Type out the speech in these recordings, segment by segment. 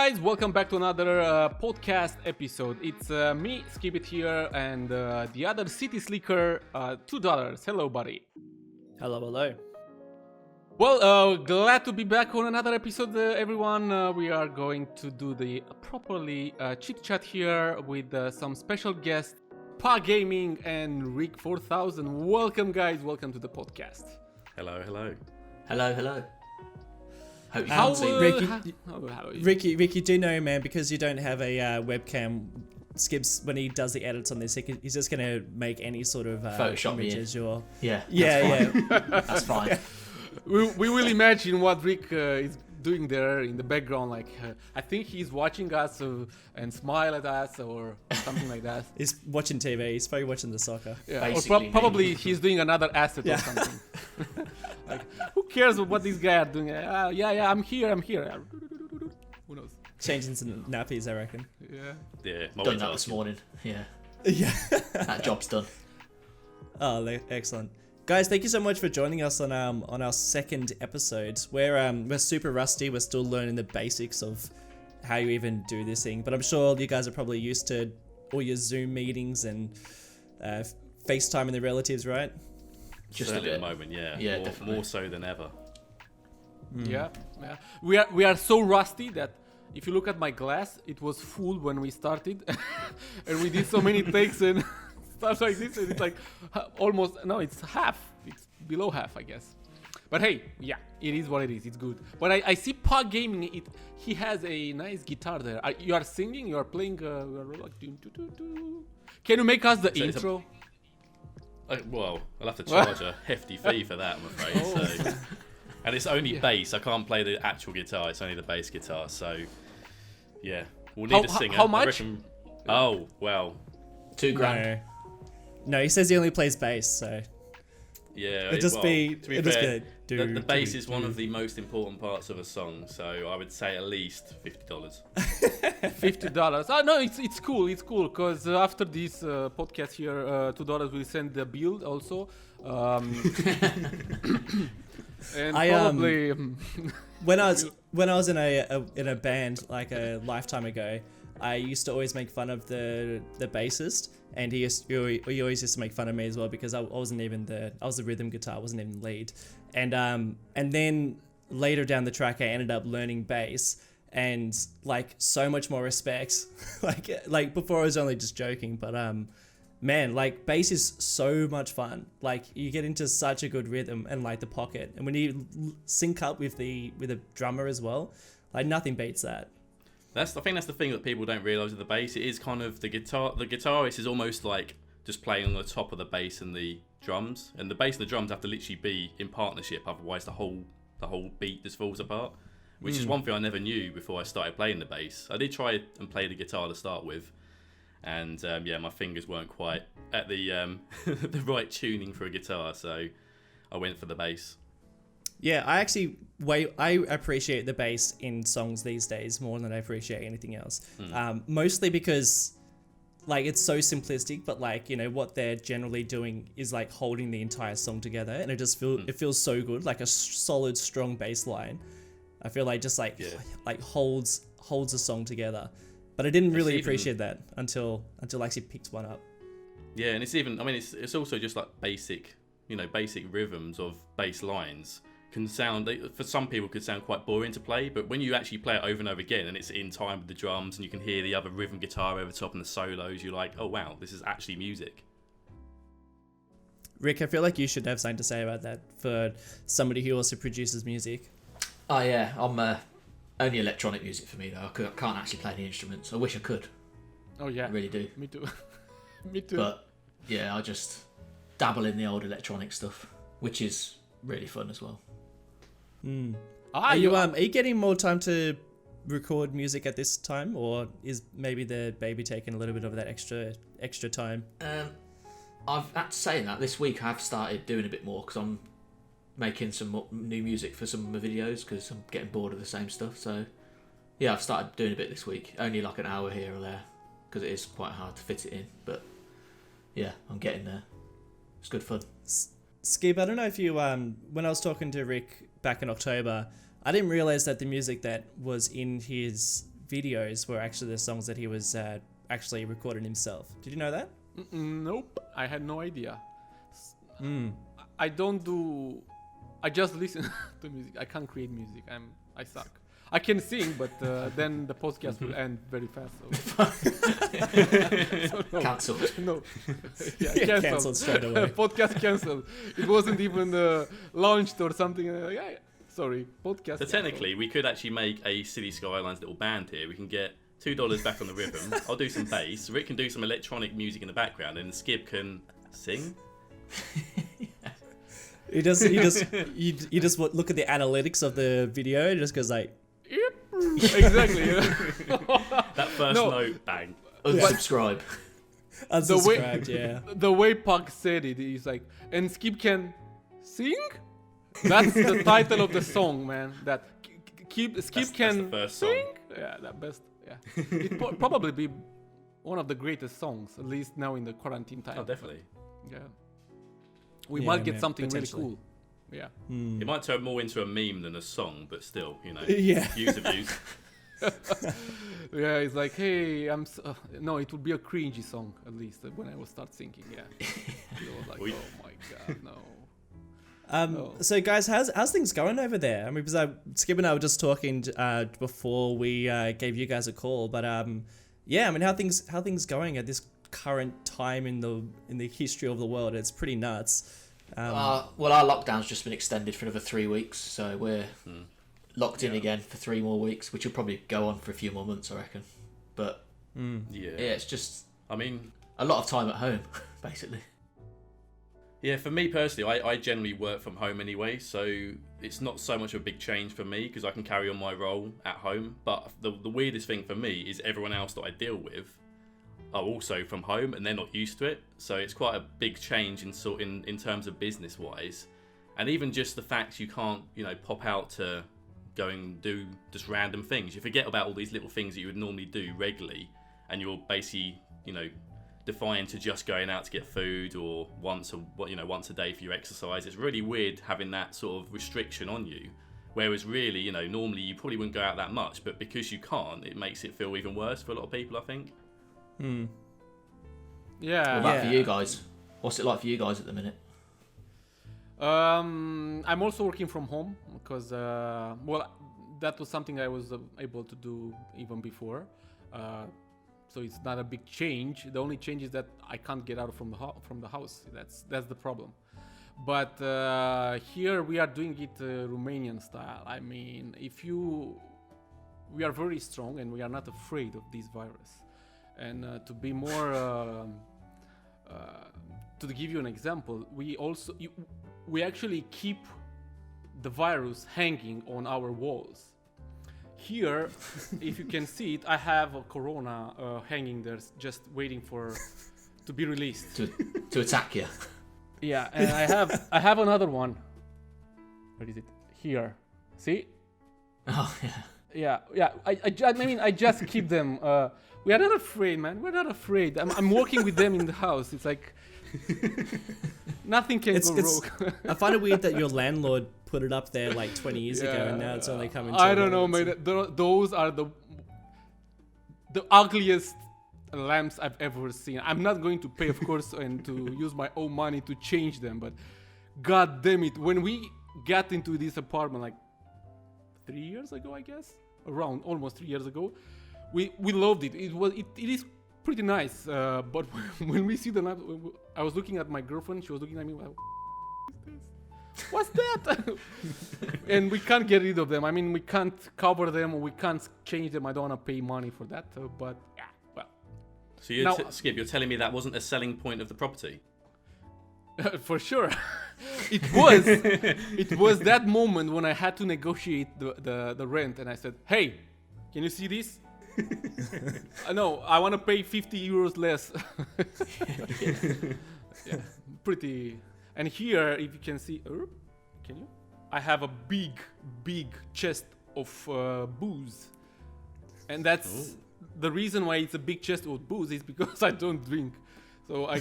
guys, welcome back to another podcast episode. It's me, Skibitth here, and the other City Slicker, $2. Hello, buddy. Hello. Well, glad to be back on another episode, everyone. We are going to do the properly chit-chat here with some special guests, PugGaming and Rik4000. Welcome, guys. Welcome to the podcast. Hello. Hello. Hope you How, fancy. how are you? Rick, you do know, man, because you don't have a webcam. Skips when he does the edits on this. He's just gonna make any sort of Photoshop images or Yeah. That's fine. We will imagine what Rick is doing there in the background. Like, I think he's watching us and smile at us or something like that. He's watching TV. He's probably watching the soccer. Yeah, or Basically, probably he's doing another asset or something. Like, who cares what these guys are doing? Yeah, I'm here. Who knows? Changing some nappies, I reckon. Yeah. Done that this morning. Yeah. Yeah. That job's done. Oh, excellent. Guys, thank you so much for joining us on our second episode. We're super rusty. We're still learning the basics of how you even do this thing. But I'm sure you guys are probably used to all your Zoom meetings and FaceTime and the relatives, right? Just Certainly a at bit. the moment, yeah. Yeah, definitely. More so than ever. Yeah. We are so rusty that if you look at my glass, it was full when we started, and we did so many takes and stuff like this, and it's like it's half. It's below half, I guess. But hey, yeah, it is what it is. It's good. But I see PugGaming. He has a nice guitar there. You are singing. You are playing. Like, can you make us the intro? Well, I'll have to charge a hefty fee for that, I'm afraid. So. And it's only bass. I can't play the actual guitar. It's only the bass guitar. So, yeah, we'll need a singer. How much? I reckon, oh, well. $2,000. No, he says he only plays bass, so Yeah. it'll just be fair, good. the bass is one of the most important parts of a song. So I would say at least $50. $50. Oh no, it's cool. It's cool because after this podcast here, $2 will send the bill also. And probably when I was in a band like a lifetime ago, I used to always make fun of the bassist, and he always used to make fun of me as well because I wasn't even I was the rhythm guitar, I wasn't even lead, and then later down the track I ended up learning bass, and like so much more respect. like before I was only just joking, but man, like bass is so much fun. Like you get into such a good rhythm and like the pocket, and when you sync up with the drummer as well, like nothing beats that. I think that's the thing that people don't realise with the bass. It is kind of the guitar. The guitarist is almost like just playing on the top of the bass and the drums, and the bass and the drums have to literally be in partnership. Otherwise, the whole beat just falls apart. Which is one thing I never knew before I started playing the bass. I did try and play the guitar to start with, and my fingers weren't quite at the the right tuning for a guitar, so I went for the bass. Yeah, I appreciate the bass in songs these days more than I appreciate anything else. Mostly because like it's so simplistic, but like, you know, what they're generally doing is like holding the entire song together, and it just feels so good, like a solid, strong bass line. I feel like just like holds a song together. But I didn't really appreciate that until I actually picked one up. Yeah, and it's also just like basic rhythms of bass lines can sound, for some people could sound quite boring to play, but when you actually play it over and over again and it's in time with the drums and you can hear the other rhythm guitar over top and the solos, you're like, oh wow, this is actually music. Rick, I feel like you should have something to say about that for somebody who also produces music. Oh yeah, I'm only electronic music for me though. I can't actually play any instruments. I wish I could. oh yeah, I really do. me too. Me too. But yeah, I just dabble in the old electronic stuff, which is really fun as well. Are you getting more time to record music at this time, or is maybe the baby taking a little bit of that extra time? I've had to say that this week I've started doing a bit more because I'm making some new music for some of my videos because I'm getting bored of the same stuff. So yeah, I've started doing a bit this week, only like an hour here or there because it is quite hard to fit it in. But yeah, I'm getting there. It's good fun. Skib, I don't know if you when I was talking to Rick back in October, I didn't realize that the music that was in his videos were actually the songs that he was actually recording himself. Did you know that? Nope, I had no idea. I don't do. I just listen to music. I can't create music. I suck. I can sing, but then the podcast will end very fast. So no. Cancelled. No. Yeah, cancelled straight away. Podcast cancelled. It wasn't even launched or something. Sorry, podcast. So technically, we could actually make a City Skylines little band here. We can get $2 back on the rhythm. I'll do some bass. Rick can do some electronic music in the background, and Skib can sing. You just look at the analytics of the video. It just goes like. Exactly. That first note, bang. Unsubscribe. Unsubscribed, yeah. The way Pug said it, he's like, and Skib can sing? That's the title of the song, man. That Skib can that's the first sing? song. Yeah, that best. Yeah. It probably be one of the greatest songs, at least now in the quarantine time. Oh, definitely. Yeah. We Yeah, might get man, something really potentially. cool. Yeah. It might turn more into a meme than a song, but still, Yeah. views are views. Yeah, it's like, hey, no, it would be a cringy song, at least, when I will start singing, yeah. It was like, oh my god, no. So guys, how's things going over there? I mean, because Skib and I were just talking before we gave you guys a call, but yeah, I mean, how things going at this current time in the history of the world? It's pretty nuts. Well, our lockdown's just been extended for another 3 weeks, so we're locked in again for 3 more weeks, which will probably go on for a few more months, I reckon. But yeah, it's just, I mean, a lot of time at home, basically. yeah, for me personally, I generally work from home anyway, so it's not so much of a big change for me because I can carry on my role at home. But the weirdest thing for me is everyone else that I deal with are also from home and they're not used to it, so it's quite a big change in terms of business wise. And even just the fact you can't pop out to go and do just random things, you forget about all these little things that you would normally do regularly, and you're basically defined to just going out to get food or once a day for your exercise. It's really weird having that sort of restriction on you, whereas really normally you probably wouldn't go out that much, but because you can't, it makes it feel even worse for a lot of people, I think. Yeah. What about for you guys? What's it like for you guys at the minute? I'm also working from home because, that was something I was able to do even before. So it's not a big change. The only change is that I can't get out from the house. That's the problem. But here we are doing it Romanian style. I mean, we are very strong and we are not afraid of this virus. And to be more, to give you an example, we actually keep the virus hanging on our walls. Here, if you can see it, I have a corona hanging there, just waiting to be released. To attack you. Yeah, and I have another one. Where is it? Here. See? Oh yeah. Yeah. I mean, I just keep them. We are not afraid, man. We're not afraid. I'm working with them in the house. It's like nothing can go wrong. I find it weird that your landlord put it up there like 20 years ago, and now it's only coming. I don't know, mate. Those are the ugliest lamps I've ever seen. I'm not going to pay, of course, and to use my own money to change them. But god damn it, when we got into this apartment like 3 years ago, I guess, around almost 3 years ago, we loved it. It is pretty nice. But when we see the lamp, I was looking at my girlfriend. She was looking at me like, what's that? And we can't get rid of them. I mean, we can't cover them or we can't change them. I don't want to pay money for that. But yeah, well. So Skib, you're telling me that wasn't a selling point of the property? For sure. It was that moment when I had to negotiate the rent, and I said, hey, can you see this? No, I want to pay 50 euros less. Yeah, pretty. And here, if you can see, can you? I have a big chest of booze, and that's the reason why it's a big chest of booze is because I don't drink. So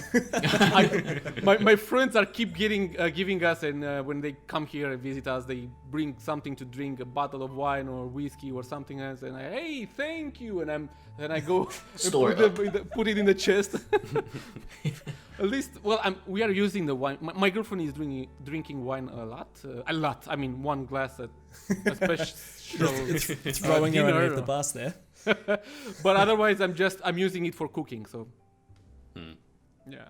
my friends are keep giving us, and when they come here and visit us, they bring something to drink, a bottle of wine or whiskey or something else, and hey, thank you, and I go and put it in the chest. At least, we are using the wine. My girlfriend is drinking wine a lot. I mean, one glass at a special. It's throwing her underneath the bus there. But otherwise, I'm using it for cooking. So. Yeah.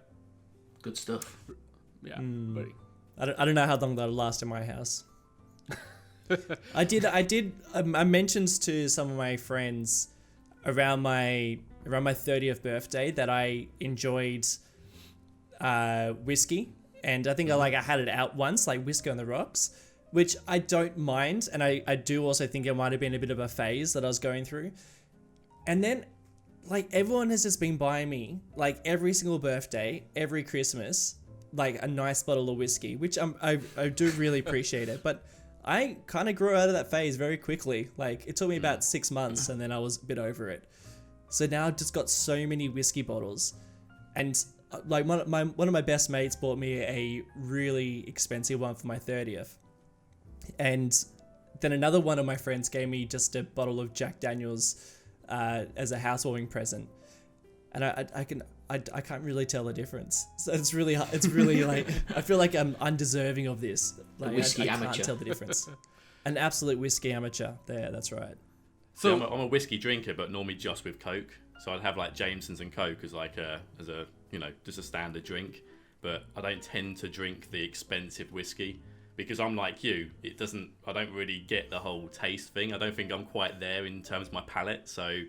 Good stuff. Yeah. Very. I don't know how long that'll last in my house. I mentioned to some of my friends around my 30th birthday that I enjoyed whiskey, and I think I had it out once, like Whiskey on the Rocks, which I don't mind, and I do also think it might have been a bit of a phase that I was going through. And then like everyone has just been buying me like every single birthday, every Christmas, like a nice bottle of whiskey, which I do really appreciate it. But I kind of grew out of that phase very quickly. Like it took me about 6 months, and then I was a bit over it. So now I've just got so many whiskey bottles, and like one of my best mates bought me a really expensive one for my 30th, and then another one of my friends gave me just a bottle of Jack Daniel's as a housewarming present, and I can't really tell the difference. So it's really like I feel like I'm undeserving of this. Like whiskey I amateur. can't tell the difference. An absolute whiskey amateur. There, that's right. So I'm a whiskey drinker, but normally just with Coke. So I'd have like Jameson's and Coke as just a standard drink. But I don't tend to drink the expensive whiskey. Because I'm like you, I don't really get the whole taste thing. I don't think I'm quite there in terms of my palate. So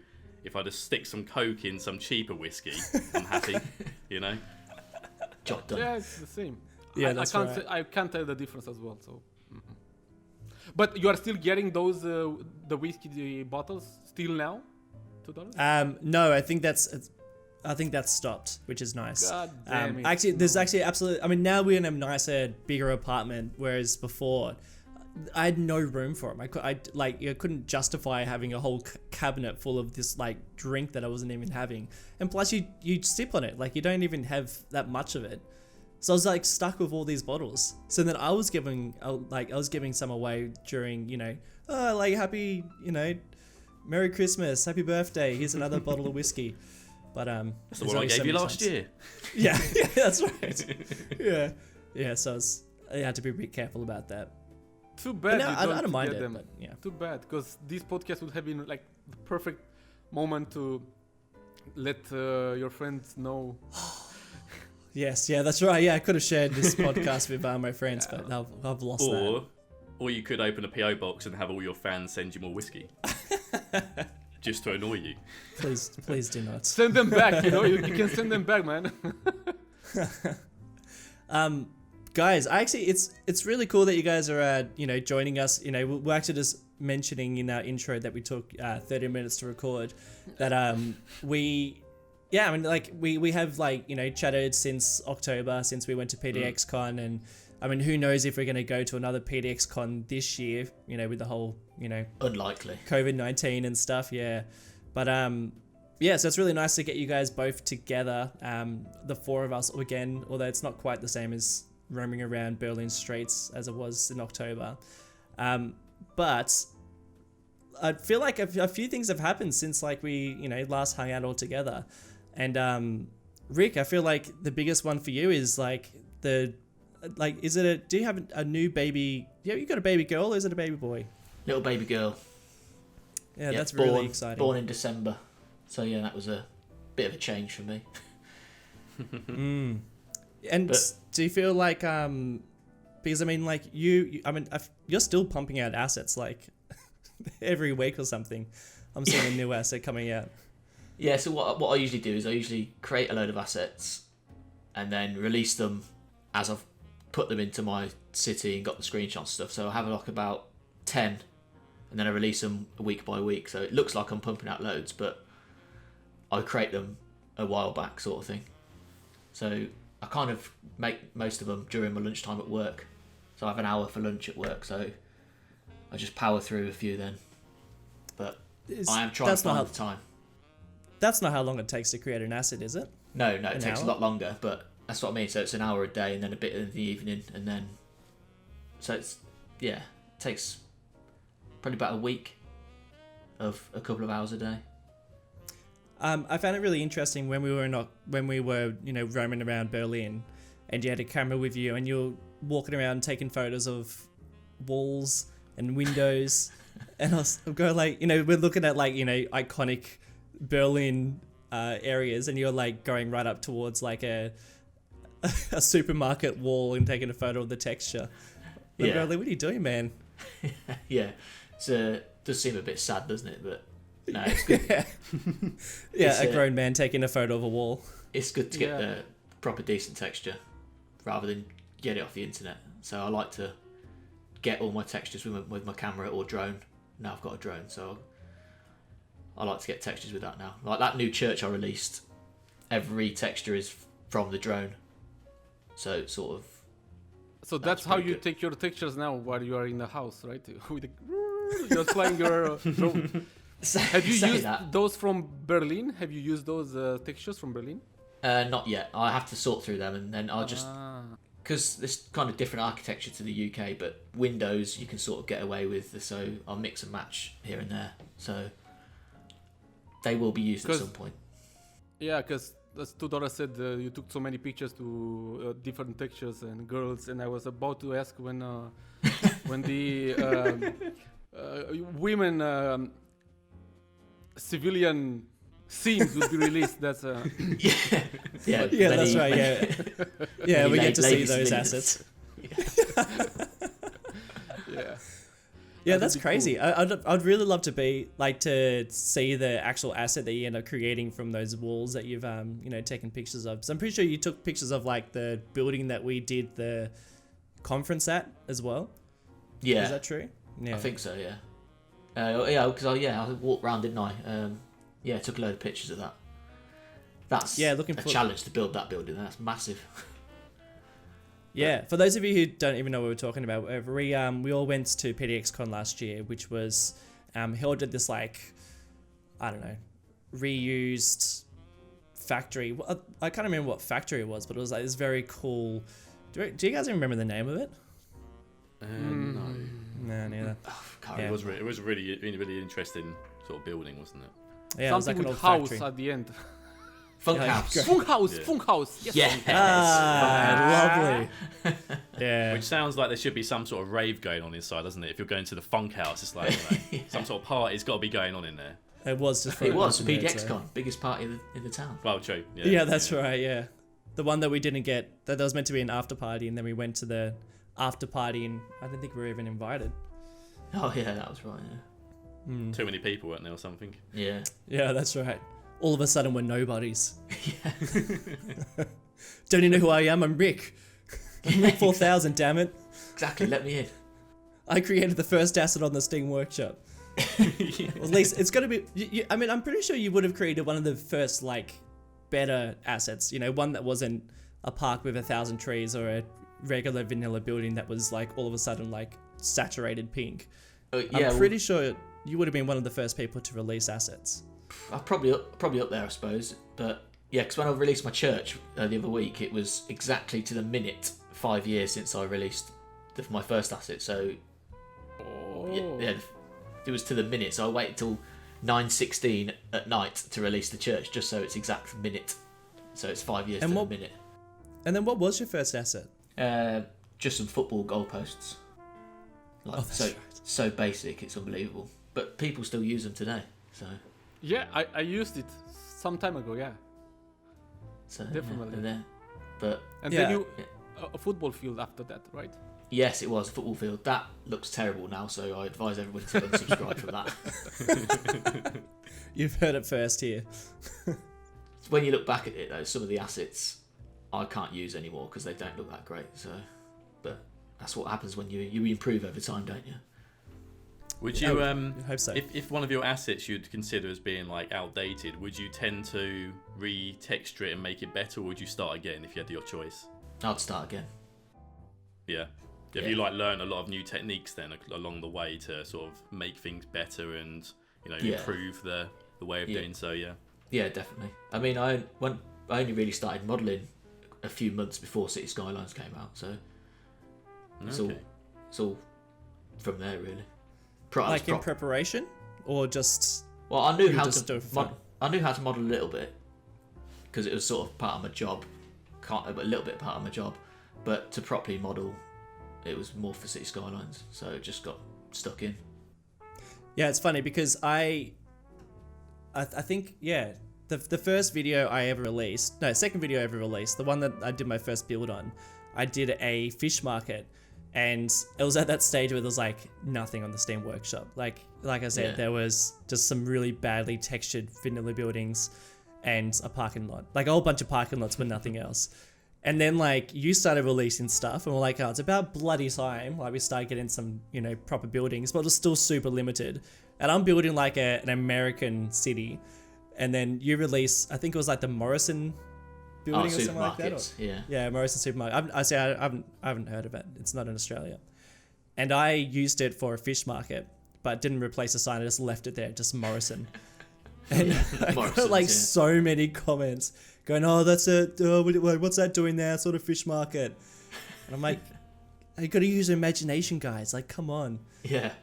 if I just stick some Coke in some cheaper whiskey, I'm happy, you know? Job done. Yeah, it's the same. Yeah, that's right. I can't tell the difference as well. So, But you are still getting those the whiskey bottles still now, $2? No, I think that's stopped, which is nice. God damn it. Actually, there's actually absolutely. I mean, now we're in a nicer, bigger apartment, whereas before, I had no room for them. I couldn't justify having a whole cabinet full of this like drink that I wasn't even having, and plus you sip on it, like you don't even have that much of it. So I was like stuck with all these bottles. So then I was giving some away during happy Merry Christmas, Happy Birthday. Here's another bottle of whiskey. But that's the one I gave you last year. Yeah, that's right. Yeah. So I had to be a bit careful about that. Too bad. No, I don't mind it. Them. But yeah. Too bad, because this podcast would have been like the perfect moment to let your friends know. Yes, yeah, that's right. Yeah, I could have shared this podcast with my friends, but I've lost that. Or you could open a PO box and have all your fans send you more whiskey. Just to annoy you. Please do not. Send them back, you can send them back, man. Guys, it's really cool that you guys are joining us. We're actually just mentioning in our intro that we took 30 minutes to record. That we have chatted since October, since we went to PDXCon, and I mean, who knows if we're going to go to another PDXCon this year, with the whole, unlikely COVID-19 and stuff. Yeah. But, so it's really nice to get you guys both together. The four of us again, although it's not quite the same as roaming around Berlin streets as it was in October. But I feel like a few things have happened since we, last hung out all together. And, Rick, I feel like the biggest one for you is do you have a new baby? Yeah, you got a baby girl, or is it a baby boy? Little baby girl. Yeah, that's really exciting. Born in December. So yeah, that was a bit of a change for me. And do you feel like, because I mean, you're still pumping out assets every week or something. I'm seeing a new asset coming out. Yeah, so what I usually do is I usually create a load of assets and then release them as I've put them into my city and got the screenshot and stuff. So I have about 10 and then I release them week by week. So it looks like I'm pumping out loads, but I create them a while back sort of thing. So I kind of make most of them during my lunchtime at work. So I have an hour for lunch at work. So I just power through a few then. But I am trying to find the time. That's not how long it takes to create an asset, is it? No, it An takes hour? a lot longer, but that's what I mean. So it's an hour a day and then a bit in the evening, and then so it takes probably about a week of a couple of hours a day. I found it really interesting when we were roaming around Berlin, and you had a camera with you, and you're walking around taking photos of walls and windows, and I was going like, we're looking at like iconic Berlin areas, and you're like going right up towards like a supermarket wall and taking a photo of the texture. Yeah. Going like, what are you doing, man? Yeah, does seem a bit sad, doesn't it? But no, it's good. Yeah, It's, a grown man taking a photo of a wall. It's good to get the proper decent texture rather than get it off the internet. So I like to get all my textures with my camera or drone. Now I've got a drone, so I like to get textures with that now. Like that new church I released, every texture is from the drone. So it's sort of... So that's how pretty you good. take your pictures now while you are in the house, right? You're flying your drone. Have you Say used that. those from Berlin? Have you used those textures from Berlin? Not yet. I have to sort through them, and then I'll just... Ah. Because there's kind of different architecture to the UK, but Windows you can sort of get away with, so I'll mix and match here and there. So they will be used at 'Cause- some point. Yeah, because as $2 said, you took so many pictures to different textures and girls, and I was about to ask when when the women civilian scenes would be released. That's Yeah, Yeah, that's right. Yeah, yeah, many we get to see lady those civilians. assets. yeah. Yeah, That'd that's be crazy. cool. I'd really love to see the actual asset that you end up creating from those walls that you've taken pictures of. So I'm pretty sure you took pictures of like the building that we did the conference at as well. Yeah, Is that true? Yeah. I think so. Yeah, because I walked around, didn't I? Took a load of pictures of that. That's looking a for challenge to build that building. That's massive. Yeah, for those of you who don't even know what we're talking about, we all went to PDXCon last year, which was held at this reused factory. Well, I can't remember what factory it was, but it was like this very cool. Do you guys remember the name of it? No. No, neither. Can't Yeah. It remember. was really Oh, interesting sort of building, wasn't it? Yeah, it was Something like an with old house factory. at the end. Funkhouse. Yeah. Funkhouse, Yeah. Funkhouse. Yes. Yes. Ah, lovely. Yeah. Which sounds like there should be some sort of rave going on inside, doesn't it? If you're going to the funk house, it's like some sort of party's got to be going on in there. It was just for It a was bunch of nerds, PDXCon, biggest party in the town. Well, true. Yeah, that's right. Yeah, the one that we didn't get. That was meant to be an after party, and then we went to the after party, and I didn't think we were even invited. Oh yeah, that was right. Too many people, weren't there, or something? Yeah. Yeah, that's right. All of a sudden, we're nobodies. Don't you know who I am? I'm Rik. I'm Rik4000. Damn it! Exactly. Let me in. I created the first asset on the Steam Workshop. Well, at least it's gonna be. I mean, I'm pretty sure you would have created one of the first better assets. One that wasn't a park with 1,000 trees or a regular vanilla building that was all of a sudden saturated pink. Yeah, I'm pretty sure you would have been one of the first people to release assets. I'm probably up there, I suppose. But yeah, because when I released my church the other week, it was exactly to the minute 5 years since I released my first asset. So yeah, it was to the minute. So I waited till 9:16 at night to release the church, just so it's exact minute. So it's 5 years And to what- the minute. And then what was your first asset? Just some football goalposts. So basic, it's unbelievable. But people still use them today. Yeah, I used it some time ago. Yeah, So Definitely. they're there. But and Yeah. then you a football field after that, right? yes, it was a football field. That looks terrible now, so I advise everyone to unsubscribe from that. You've heard it first here. When you look back at it, though, some of the assets I can't use anymore because they don't look that great. So, but that's what happens when you improve over time, don't you? Would you, I hope so. if one of your assets you'd consider as being outdated, would you tend to re-texture it and make it better, or would you start again if you had your choice? I'd start again. Yeah. Have Yeah. you learned a lot of new techniques then along the way to sort of make things better and Yeah. improve the way of Yeah. doing so? Yeah. Yeah, definitely. I mean, I only really started modelling a few months before City Skylines came out, so it's all from there really. Like in preparation, or just? Well, I knew how just to I knew how to model a little bit because it was sort of part of my job, a little bit part of my job. But to properly model, it was more for City Skylines, so it just got stuck in. Yeah, it's funny because I think the first video I ever released, second video I ever released, the one that I did my first build on, I did a fish market. And it was at that stage where there was like nothing on the Steam Workshop. Like I said, there was just some really badly textured vanilla buildings and a parking lot. Like a whole bunch of parking lots but nothing else. And then like you started releasing stuff and we're like, oh, it's about bloody time. Like we started getting some, proper buildings, but it was still super limited. And I'm building like an American city. And then you release, I think it was like the Morrison building or something like that. Yeah, Morrison Supermarket. I haven't heard of it. It's not in Australia. And I used it for a fish market, but didn't replace the sign. I just left it there, just Morrison. And I got like so many comments going, "Oh, that's it. What's that doing there? Sort of fish market." And I'm like, "You got to use your imagination, guys. Like, come on." Yeah.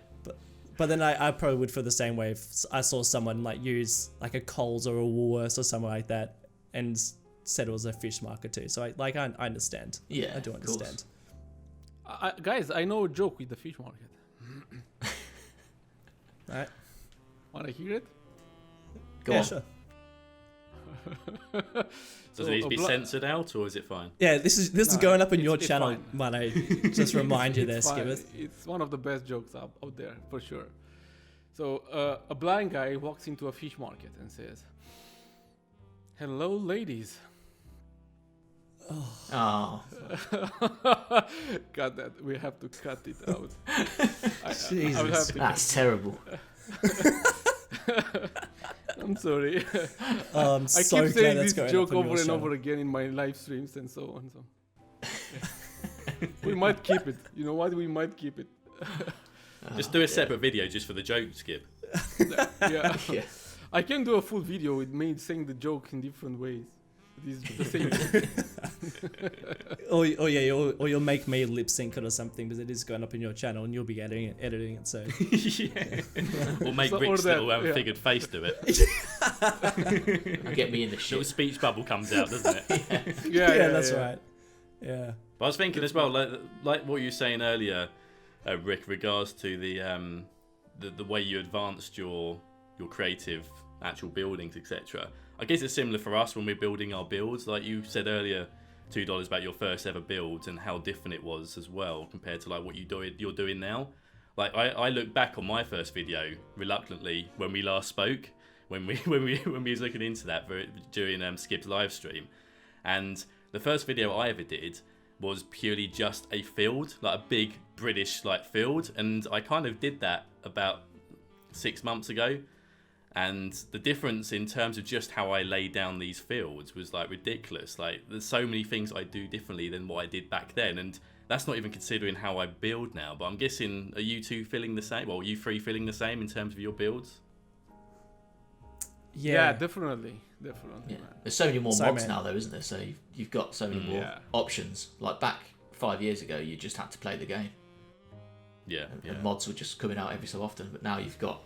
But then I probably would feel the same way if I saw someone like use like a Coles or a Woolworths or something like that, and said it was a fish market too. So I understand. Yeah, I do understand. Guys, I know a joke with the fish market. Alright. Want to hear it? Go on. Sure. Does it need to be censored out, or is it fine? Yeah, this is going up in your channel, man. I just remind you there, Skibitth. It's one of the best jokes out there, for sure. So, a blind guy walks into a fish market and says, "Hello, ladies." Oh. Got that. We have to cut it out. Jesus. That's terrible. I'm sorry. I'm I so keep saying this going joke over and over again in my live streams and so on. So we might keep it. You know what? We might keep it. Just do a separate video just for the joke, Skib. Yeah. Yeah. I can do a full video with me saying the joke in different ways. It is the same. or you'll make me lip sync it or something because it is going up in your channel and you'll be editing it. So Or make Rick's little figured face do it. Get me in the shit. Little speech bubble comes out, doesn't it? Yeah, that's right. Yeah. But I was thinking as well, like what you were saying earlier, Rick, regards to the way you advanced your creative actual buildings, etc. I guess it's similar for us when we're building our builds. Like you said earlier, $2 about your first ever build and how different it was as well compared to like what you're doing now. Like I look back on my first video reluctantly when we last spoke, when we was looking into that during Skib's live stream, and the first video I ever did was purely just a field, like a big British like field, and I kind of did that about 6 months ago. And the difference in terms of just how I laid down these fields was like ridiculous. Like there's so many things I do differently than what I did back then, and that's not even considering how I build now. But I'm guessing, are you two feeling the same? Well, you three feeling the same in terms of your builds? Yeah, definitely. Yeah. There's so many more mods now, though, isn't there? So you've got so many more options. Like back 5 years ago, you just had to play the game. Yeah. And mods were just coming out every so often, but now you've got.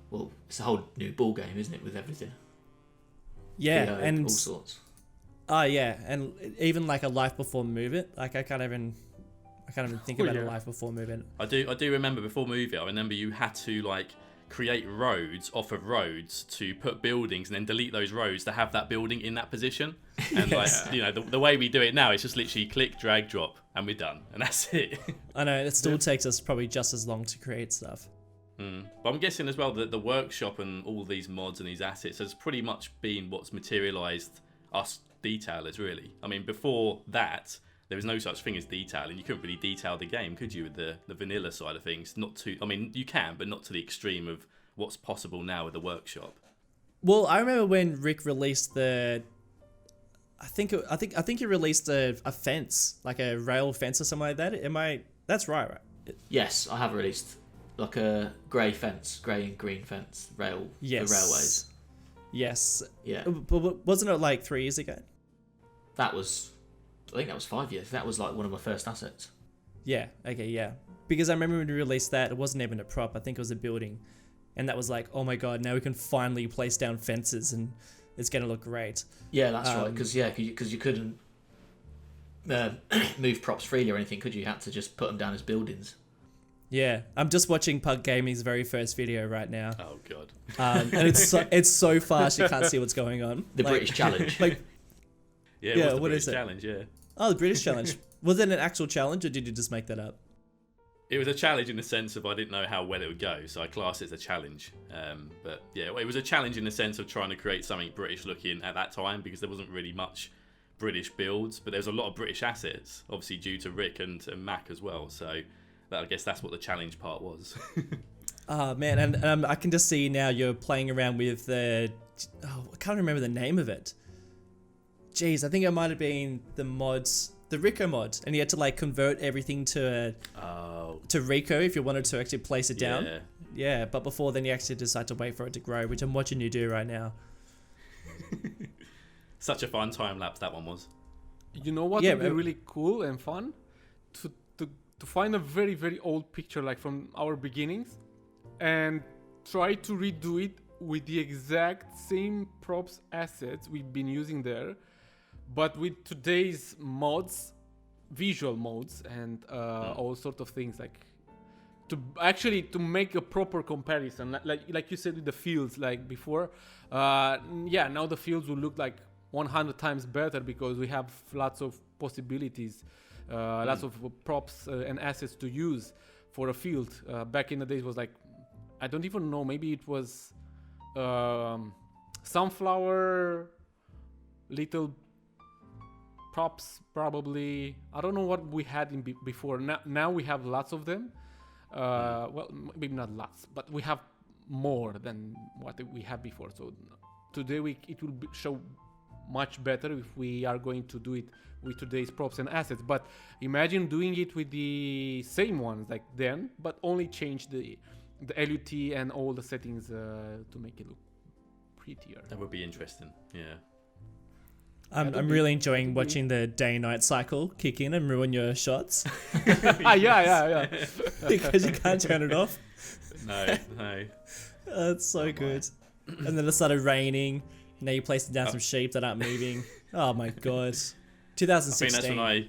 Well, it's a whole new ball game, isn't it, with everything? Yeah, Video, and all sorts. Oh yeah, and even like a life before Move It. Like I can't even think about a life before Move It. I do remember before Move It. I remember you had to like create roads off of roads to put buildings, and then delete those roads to have that building in that position. And like the way we do it now, it's just literally click, drag, drop, and we're done, and that's it. I know it still takes us probably just as long to create stuff. But I'm guessing as well that the workshop and all these mods and these assets has pretty much been what's materialised us detailers, really. I mean, before that, there was no such thing as detailing. You couldn't really detail the game, could you, with the vanilla side of things? I mean, you can, but not to the extreme of what's possible now with the workshop. Well, I remember when Rick released I think he released a fence, like a rail fence or something like that. That's right? Yes, I have released like a grey and green fence, the railways. Yes. Yeah, But wasn't it like 3 years ago? I think that was 5 years. That was like one of my first assets. Yeah. Okay. Yeah. Because I remember when we released that, it wasn't even a prop. I think it was a building, and that was like, oh my god, now we can finally place down fences and it's gonna look great. Yeah, that's right. Because you couldn't move props freely or anything, could you? You had to just put them down as buildings. Yeah, I'm just watching PugGaming's very first video right now, Oh god. and it's so fast you can't see what's going on. The Like- British Challenge. Like, Yeah, Yeah, it was the what British is it? challenge. Yeah. oh, the British challenge. Was it an actual challenge, or did you just make that up? It was a challenge in the sense of I didn't know how well it would go, so I classed it as a challenge. But yeah, it was a challenge in the sense of trying to create something British looking at that time, because there wasn't really much British builds, but there was a lot of British assets, obviously due to Rik and Mac as well. So I guess that's what the challenge part was. Oh man, and I can just see now you're playing around with the. Oh, I can't remember the name of it. Jeez, I think it might have been the mods, the Rico mod, and you had to like convert everything to Rico if you wanted to actually place it down. Yeah. Yeah, but before then you actually decide to wait for it to grow, which I'm watching you do right now. Such a fun time lapse that one was. You know what Yeah, would be but- really cool and fun? To find a very, very old picture, like from our beginnings, and try to redo it with the exact same props assets we've been using there, but with today's mods, visual mods, and all sorts of things, like to make a proper comparison, like you said with the fields, like before. Yeah, now the fields will look like 100 times better because we have lots of possibilities, lots of props and assets to use for a field. Back in the days was like, I don't even know, maybe it was sunflower, little props probably. I don't know what we had before. Now we have lots of them. Well, maybe not lots, but we have more than what we had before. So today it will show much better if we are going to do it with today's props and assets. But imagine doing it with the same ones like then, but only change the LUT and all the settings to make it look prettier. That would be interesting. Yeah. I'm really enjoying watching the day-night cycle kick in and ruin your shots Yeah. because you can't turn it off. No. That's so good. And then it started raining. Now you placed down some sheep that aren't moving. Oh my god. 2016. I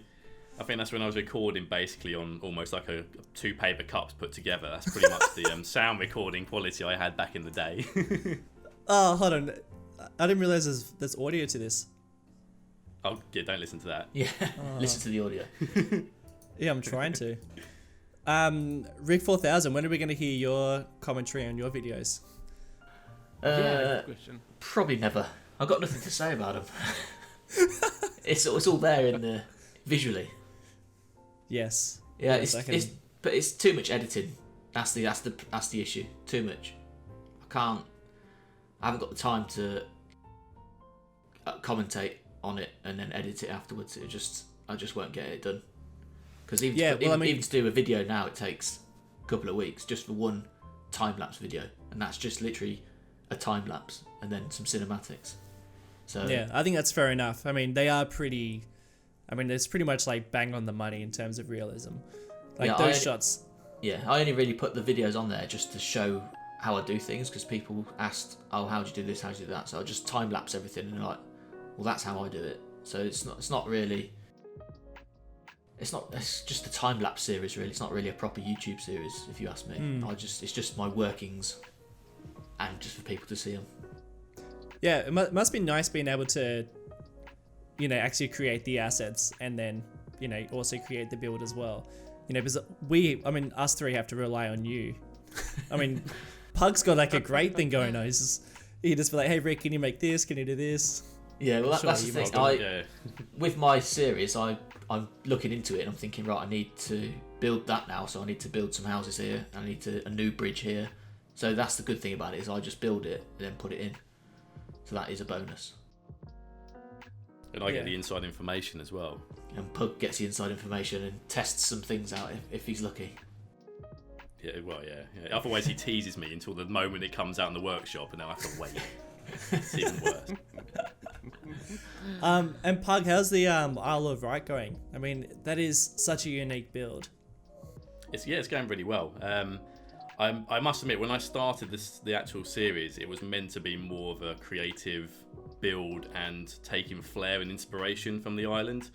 think that's when I was recording basically on almost like a 2 paper cups put together. That's pretty much the sound recording quality I had back in the day. Oh, hold on. I didn't realize there's audio to this. Oh yeah, don't listen to that. Yeah, listen to the audio. Yeah, I'm trying to. Rik4000, when are we going to hear your commentary on your videos? Good question. Probably never. I've got nothing to say about them. It's all there in the visually. Yes. Yeah, Yes, but it's too much editing. That's the issue. Too much. I haven't got the time to commentate on it and then edit it afterwards. I just won't get it done. Because even to do a video now, it takes a couple of weeks just for one time lapse video, and that's just literally a time lapse and then some cinematics. So yeah, I think that's fair enough. I mean, they are pretty. I mean, it's pretty much like bang on the money in terms of realism. Like those shots. Yeah, I only really put the videos on there just to show how I do things, because people asked, "Oh, how do you do this? How do you do that?" So I just time lapse everything, and they're like, "Well, that's how I do it." So it's not really. It's just a time lapse series, really. It's not really a proper YouTube series, if you ask me. It's just my workings, and just for people to see them. Yeah, it must be nice being able to, actually create the assets and then, also create the build as well. Because us three have to rely on you. I mean, Pug's got like a great thing going on. He just be like, "Hey Rik, can you make this? Can you do this?" Yeah, well, that's the thing. With my series, I'm looking into it and I'm thinking, right, I need to build that now. So I need to build some houses here. I need a new bridge here. So that's the good thing about it, is I just build it and then put it in. So that is a bonus. And I get the inside information as well. And Pug gets the inside information and tests some things out if he's lucky. Yeah, well, yeah. Otherwise, he teases me until the moment it comes out in the workshop, and then I have to wait. It's even worse. And Pug, how's the Isle of Wight going? I mean, that is such a unique build. It's going really well. I must admit, when I started the actual series, it was meant to be more of a creative build and taking flair and inspiration from the island.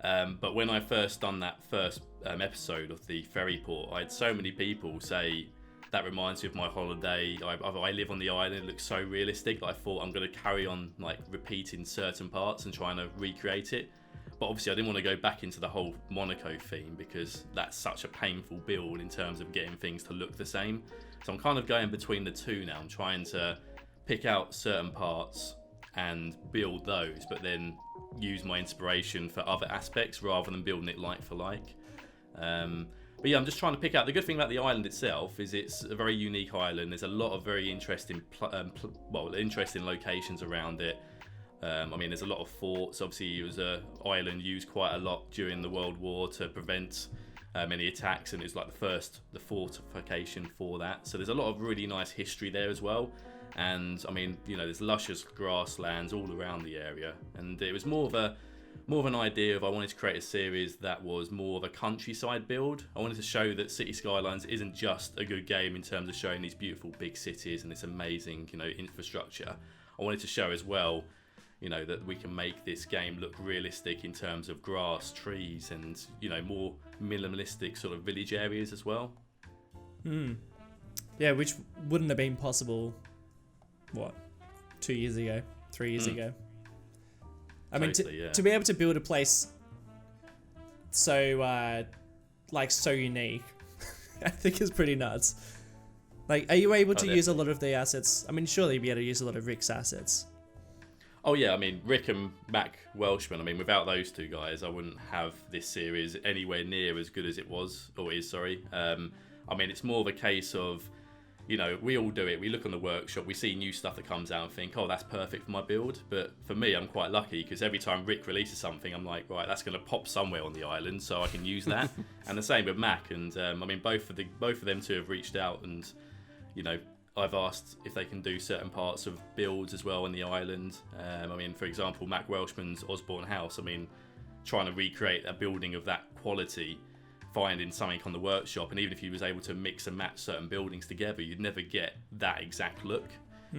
But when I first done that first episode of the ferry port, I had so many people say that reminds me of my holiday. I live on the island. It looks so realistic that I thought I'm going to carry on like repeating certain parts and trying to recreate it. But obviously I didn't want to go back into the whole Monaco theme because that's such a painful build in terms of getting things to look the same. So I'm kind of going between the two now. I'm trying to pick out certain parts and build those, but then use my inspiration for other aspects rather than building it like for like. But yeah, I'm just trying to pick out. The good thing about the island itself is it's a very unique island. There's a lot of very interesting, interesting locations around it. I mean, there's a lot of forts. Obviously, it was an island used quite a lot during the World War to prevent any attacks, and it's like the fortification for that. So there's a lot of really nice history there as well. And I mean, you know, there's luscious grasslands all around the area, and it was more of an idea of I wanted to create a series that was more of a countryside build. I wanted to show that City Skylines isn't just a good game in terms of showing these beautiful big cities and this amazing, you know, infrastructure. I wanted to show as well, you know, that we can make this game look realistic in terms of grass, trees, and, you know, more minimalistic sort of village areas as well. Yeah, which wouldn't have been possible, 2 years ago, 3 years ago. I mean, to be able to build a place so, so unique, I think is pretty nuts. Like, are you able to use a lot of the assets? I mean, surely you'd be able to use a lot of Rik's assets. Oh yeah, I mean, Rik and Mac Welshman, I mean, without those two guys, I wouldn't have this series anywhere near as good as it was, or is, sorry. I mean, it's more of a case of, you know, we all do it. We look on the workshop, we see new stuff that comes out and think, oh, that's perfect for my build. But for me, I'm quite lucky because every time Rik releases something, I'm like, right, that's going to pop somewhere on the island, so I can use that. And the same with Mac. And I mean, both of them two have reached out, and you know, I've asked if they can do certain parts of builds as well on the island. I mean, for example, Mac Welshman's Osborne House. I mean, trying to recreate a building of that quality, finding something on the workshop, and even if you was able to mix and match certain buildings together, you'd never get that exact look.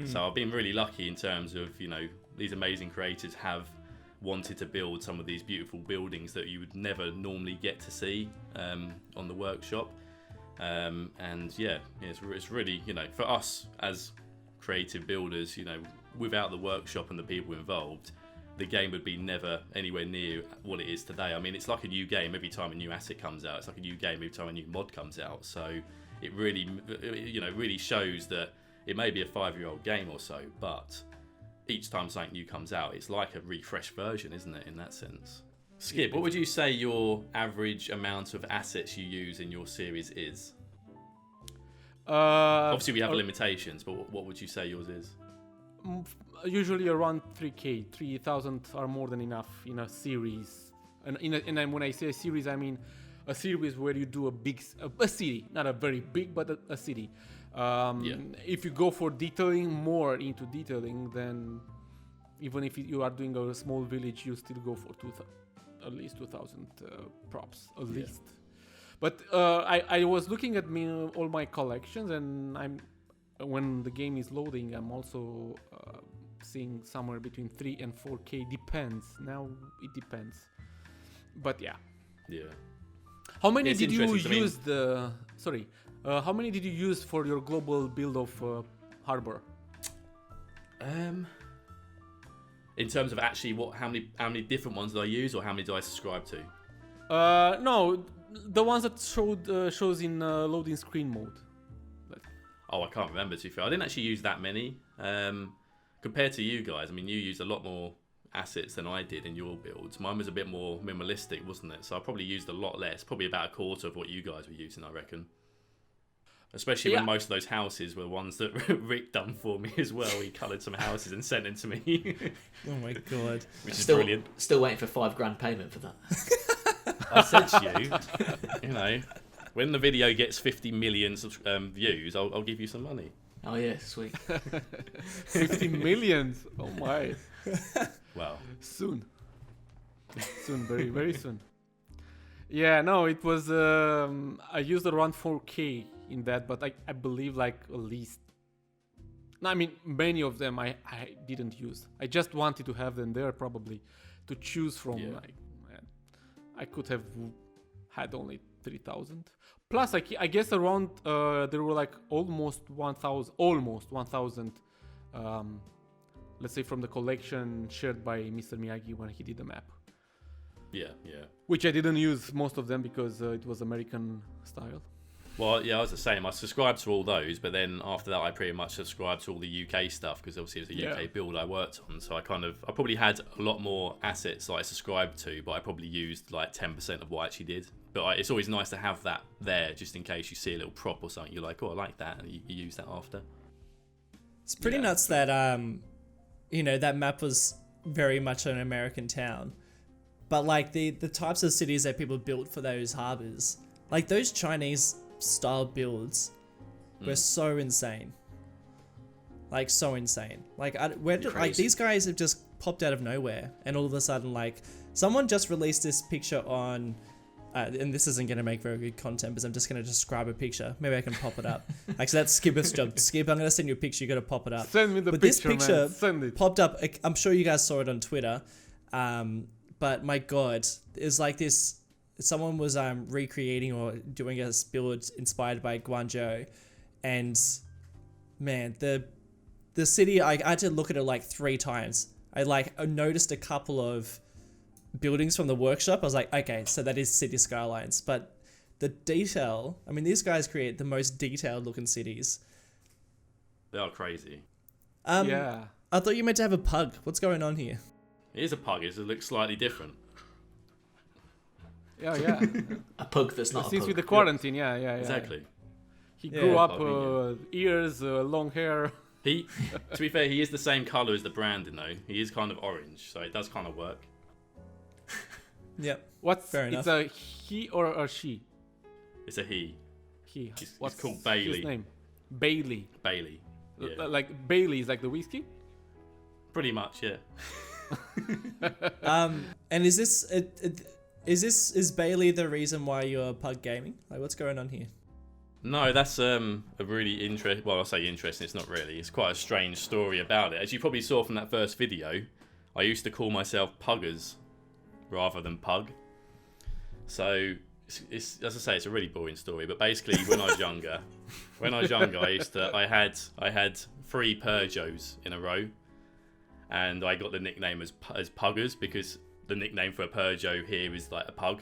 So I've been really lucky in terms of, you know, these amazing creators have wanted to build some of these beautiful buildings that you would never normally get to see on the workshop. And yeah, it's really, you know, for us as creative builders, you know, without the workshop and the people involved, the game would be never anywhere near what it is today. I mean, it's like a new game every time a new asset comes out. It's like a new game every time a new mod comes out. So it really, you know, really shows that it may be a 5-year-old game or so, but each time something new comes out, it's like a refreshed version, isn't it, in that sense? Skib, what would you say your average amount of assets you use in your series is? Obviously, we have limitations, but what would you say yours is? Usually around 3K. 3,000 are more than enough in a series. And when I say a series, I mean a series where you do a city, not a very big, but a city. If you go for more into detailing, then even if you are doing a small village, you still go for at least 2,000 props, at least. But I was looking at all my collections, and when the game is loading, I'm also seeing somewhere between 3 and 4K. Depends. Now it depends. But yeah. How many did you use how many did you use for your global build of Harbor? In terms of actually how many different ones do I use, or how many do I subscribe to? No, the ones that shows in loading screen mode. Oh, I can't remember, to be fair. I didn't actually use that many. Compared to you guys, I mean, you used a lot more assets than I did in your builds. Mine was a bit more minimalistic, wasn't it? So I probably used a lot less, probably about a quarter of what you guys were using, I reckon. Especially when most of those houses were ones that Rik done for me as well. He coloured some houses and sent them to me. Oh my god. Which is brilliant. Still waiting for $5,000 payment for that. I said to you, you know, when the video gets 50 million views, I'll give you some money. Oh yeah, sweet. 50 millions. Oh my. Wow. Soon, very very soon. Yeah, no, it was. I used around 4K in that, but I believe like at least. No, I mean many of them I didn't use. I just wanted to have them there probably to choose from. Yeah. Like, I could have had only 3,000. Plus, I guess around there were like almost 1,000. Let's say from the collection shared by Mr. Miyagi when he did the map. Yeah. Which I didn't use most of them because it was American style. Well, yeah, I was the same. I subscribed to all those, but then after that, I pretty much subscribed to all the UK stuff because obviously it was a UK build I worked on. So I probably had a lot more assets that I subscribed to, but I probably used like 10% of what I actually did. But it's always nice to have that there just in case you see a little prop or something. You're like, oh, I like that, and you use that after. It's pretty nuts that that map was very much an American town, but like the types of cities that people built for those harbors, like those Chinese style builds, were so insane. Like so insane. Like like these guys have just popped out of nowhere, and all of a sudden, like someone just released this picture on. And this isn't going to make very good content because I'm just going to describe a picture. Maybe I can pop it up. Actually, that's Skibitth's job. Skip, I'm going to send you a picture. You got to pop it up. Send me the but picture, this picture man. Send it. Popped up. I'm sure you guys saw it on Twitter. But my God, it's like this. Someone was recreating or doing a build inspired by Guangzhou, and man, the city. I had to look at it like 3 times. I noticed a couple of buildings from the workshop. I was like, okay, so that is City Skylines, but the detail, I mean, these guys create the most detailed looking cities. They are crazy. Yeah. I thought you meant to have a pug. What's going on here? It is a pug. It looks slightly different. Yeah. A pug that's not a Since pug. with the quarantine, yeah. Exactly. He grew up, I ears, long hair. To be fair, he is the same colour as the branding though. He is kind of orange, so it does kind of work. Yep. Fair enough. It's a he or a she? It's a he. He. What's called Bailey. His name? Bailey. Bailey. Yeah. Like Bailey is like the whiskey? Pretty much, yeah. And is Bailey the reason why you're PugGaming? Like, what's going on here? No, that's a really interesting. Well, I'll say interesting. It's not really. It's quite a strange story about it. As you probably saw from that first video, I used to call myself Puggers rather than Pug. So it's as I say, it's a really boring story. But basically, when I was younger, I had 3 Peugeots in a row, and I got the nickname as Puggers because the nickname for a Peugeot here is like a pug.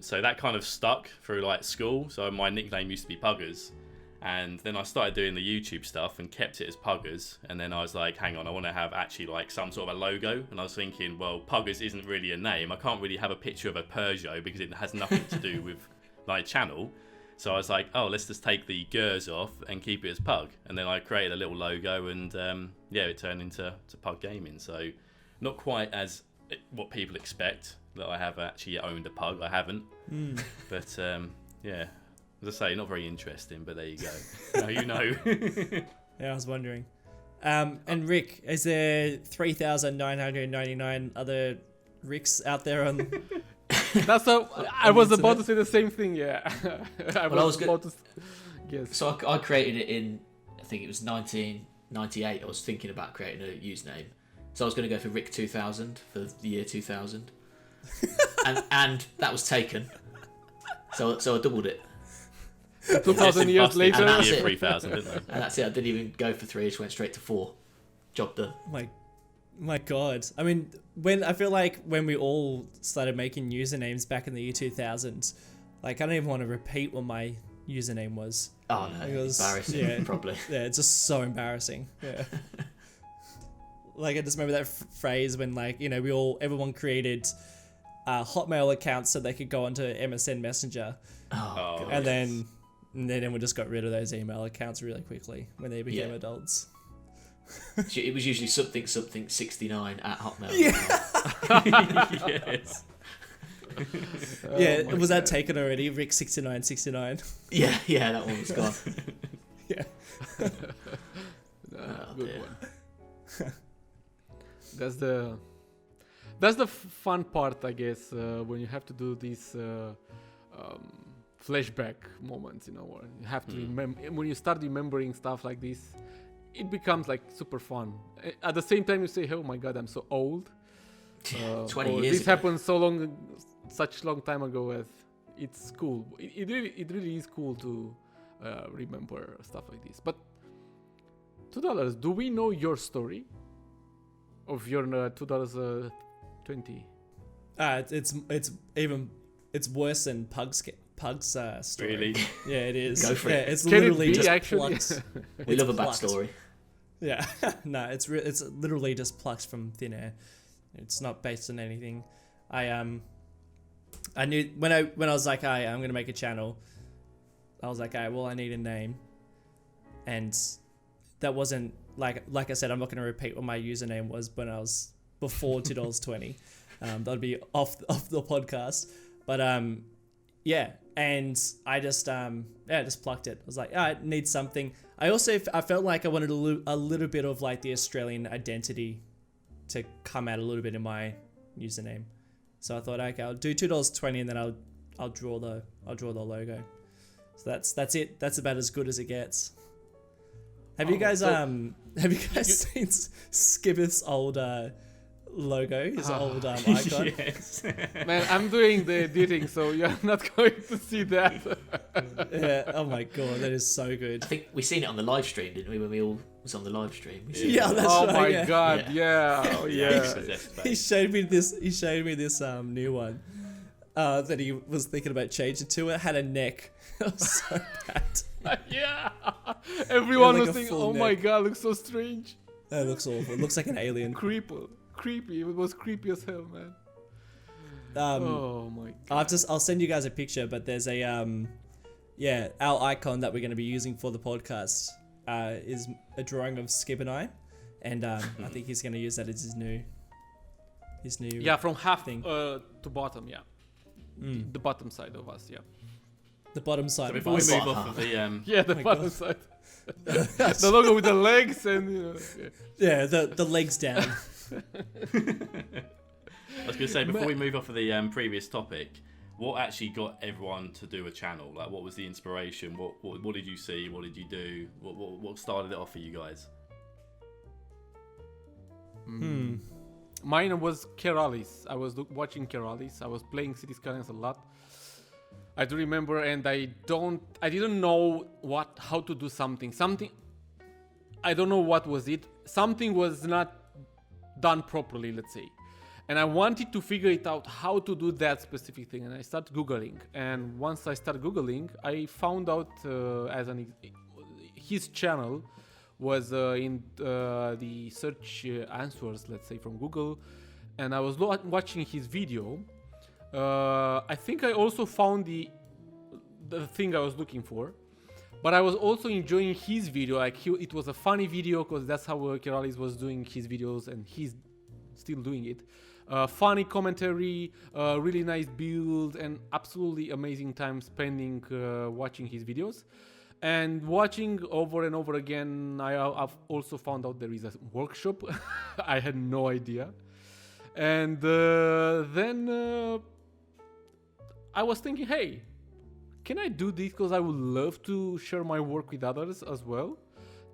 So that kind of stuck through like school. So my nickname used to be Puggers. And then I started doing the YouTube stuff and kept it as Puggers. And then I was like, hang on, I want to have actually like some sort of a logo. And I was thinking, well, Puggers isn't really a name. I can't really have a picture of a Peugeot because it has nothing to do with my channel. So I was like, oh, let's just take the gers off and keep it as Pug. And then I created a little logo and it turned into PugGaming. So not quite as what people expect that I have actually owned a pug. I haven't. But as I say, not very interesting, but there you go. Now you know. Yeah, I was wondering. And Rick, is there 3,999 other Ricks out there on? I was about to say the same thing. Yeah, I was about to. Yes. So I created it in, I think it was 1998. I was thinking about creating a username, so I was going to go for Rik4000 for the year 2000, and that was taken. So I doubled it. 2,000 years later, and that's year it. 3,000, didn't they? And that's it. I didn't even go for 3. I just went straight to 4. Job done. My God. I mean, when we all started making usernames back in the year 2000, like I don't even want to repeat what my username was. Oh no, it was embarrassing. Yeah, probably. Yeah, it's just so embarrassing. Yeah. Like I just remember that phrase when everyone created Hotmail accounts so they could go onto MSN Messenger. Oh God. And then we just got rid of those email accounts really quickly when they became adults. It was usually something 69 at Hotmail. Yes. Was that taken already? Rik6969. Yeah, that one was gone. Yeah. Good dear. one. That's the fun part, I guess, when you have to do these flashback moments, you know, where you have to remember. When you start remembering stuff like this, it becomes like super fun. At the same time, you say, "Oh my God, I'm so old." 20 or years this ago. happened such long time ago. As it's cool. It really is cool to remember stuff like this. But $2. Do we know your story of your $2.20? It's worse than Pug's story. Really? Yeah, it is. Go for yeah, it. It's Can literally it be just actually? plucked. We It's love a plucked. backstory. Yeah, no, it's literally just plucked from thin air. It's not based on anything. I knew when I was like, I'm gonna make a channel. I was like, well, I need a name, and that wasn't like I said, I'm not gonna repeat what my username was when I was before $2.20. That'd be off the podcast, but yeah, and I just just plucked it. I was like, I need something. I felt like I wanted a little bit of like the Australian identity to come out a little bit in my username. So I thought, okay, I'll do $2.20 and then I'll draw the logo. So that's it. That's about as good as it gets. Have you guys seen Skibitth's old logo, his old icon? Yes. Man, I'm doing the editing, so you're not going to see that. Yeah. Oh my god, that is so good. I think we seen it on the live stream, didn't we? When we all was on the live stream. We seen Yeah, it. that's Oh right. my yeah. God, yeah. Oh yeah. Possessed He babe. showed me this new one that he was thinking about changing to. It had a neck. It was so bad. Yeah. Everyone like was a thinking, full "Oh my neck. God, looks so strange." That looks awful. It looks like an alien. Creepy. It was creepy as hell, man. Oh my God. I'll send you guys a picture, but there's a our icon that we're going to be using for the podcast is a drawing of Skib and I I think he's going to use that as his new Yeah, from half thing. to bottom. Yeah, the bottom side of us. Yeah. the bottom side. So of before we us. move off of the Yeah, the my bottom God. side. The logo with the legs and Yeah, the legs down. I was going to say, before we move off of the previous topic, what actually got everyone to do a channel? Like, what was the inspiration? What did you see? What did you do? What started it off for you guys? Mine was Keralis. I was watching Keralis. I was playing City Skylines a lot. I do remember, and I didn't know how to do something. I don't know what was it. Something was not done properly, let's say. And I wanted to figure it out how to do that specific thing. And I started Googling. And once I started Googling, I found out his channel was in the search answers, let's say, from Google. And I was watching his video. I think I also found the thing I was looking for. But I was also enjoying his video. It was a funny video because that's how Keralis was doing his videos, and he's still doing it. Funny commentary, really nice build, and absolutely amazing time spending watching his videos. And watching over and over again, I've also found out there is a workshop. I had no idea. And then I was thinking, hey, can I do this? Because I would love to share my work with others as well.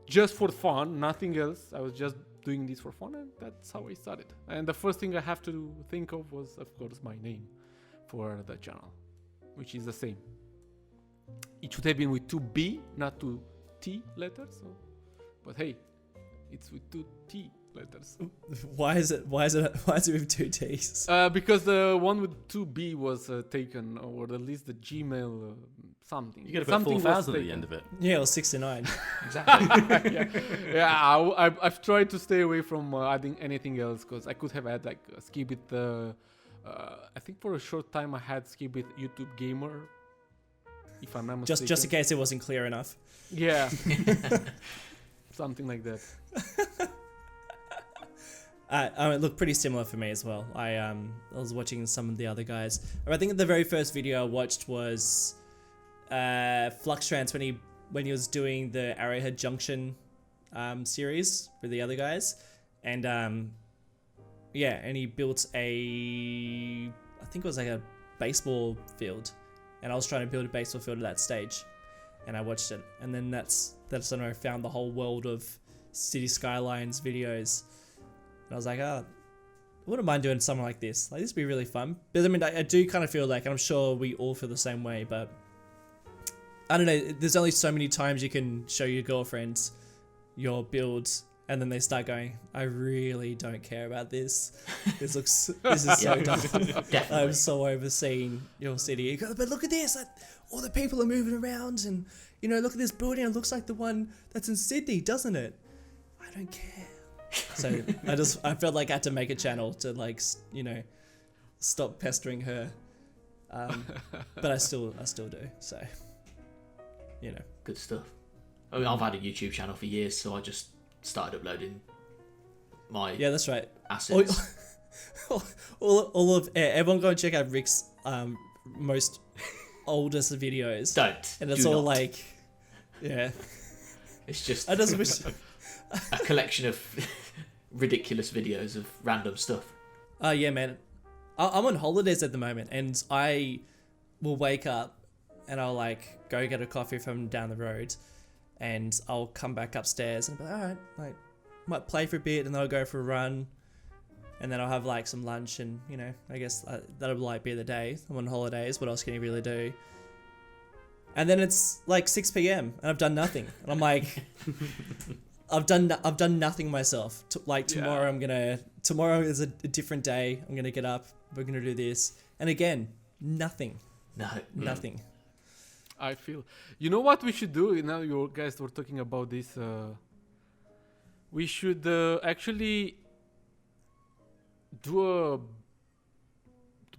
Just for fun, nothing else. I was just doing this for fun, and that's how I started. And the first thing I have to think of was, of course, my name for the channel, which is the same. It should have been with 2 B, not 2 T letters. So. But hey, it's with 2 T letters. Why is it with 2 T's? Because the one with 2 B was taken, or at least the Gmail something. You got to put Something was 4,000 at the taken. end of it. Yeah, it was 69. Exactly. Yeah, I've tried to stay away from adding anything else because I could have had like Skibitth. I think for a short time I had Skibitth YouTube Gamer, if I'm not mistaken. just in case it wasn't clear enough. Yeah. Something like that. It looked pretty similar for me as well. I was watching some of the other guys. I think the very first video I watched was Fluxtrans when he when he was doing the Arrowhead Junction series with the other guys, and and he built I think it was like a baseball field, and I was trying to build a baseball field at that stage, and I watched it, and then that's when I found the whole world of City Skylines videos, and I was like, I wouldn't mind doing something like this. Like, this would be really fun. But I mean, I do kind of feel like, and I'm sure we all feel the same way, but I don't know, there's only so many times you can show your girlfriends your builds, and then they start going, I really don't care about this. This is so dumb. I'm so overseeing your city. You go, but look at this, all the people are moving around, and look at this building, it looks like the one that's in Sydney, doesn't it? I don't care. So I felt like I had to make a channel to stop pestering her. But I still do, so Good stuff. I mean, I've had a YouTube channel for years, so I just started uploading my that's right. assets. all of everyone go and check out Rick's most oldest videos. Don't. And it's do all not. It's just I just wish a collection of ridiculous videos of random stuff. yeah, man. I'm on holidays at the moment, and I will wake up and I'll go get a coffee from down the road, and I'll come back upstairs and be like, all right, might play for a bit, and then I'll go for a run, and then I'll have some lunch, and I guess that'll be the day. I'm on holidays. What else can you really do? And then it's 6 p.m. and I've done nothing, and I'm like, I've done nothing myself. Tomorrow is a different day. I'm gonna get up. We're gonna do this, and again, nothing. Nothing. I feel. You know what we should do? Now you guys were talking about this. We should actually to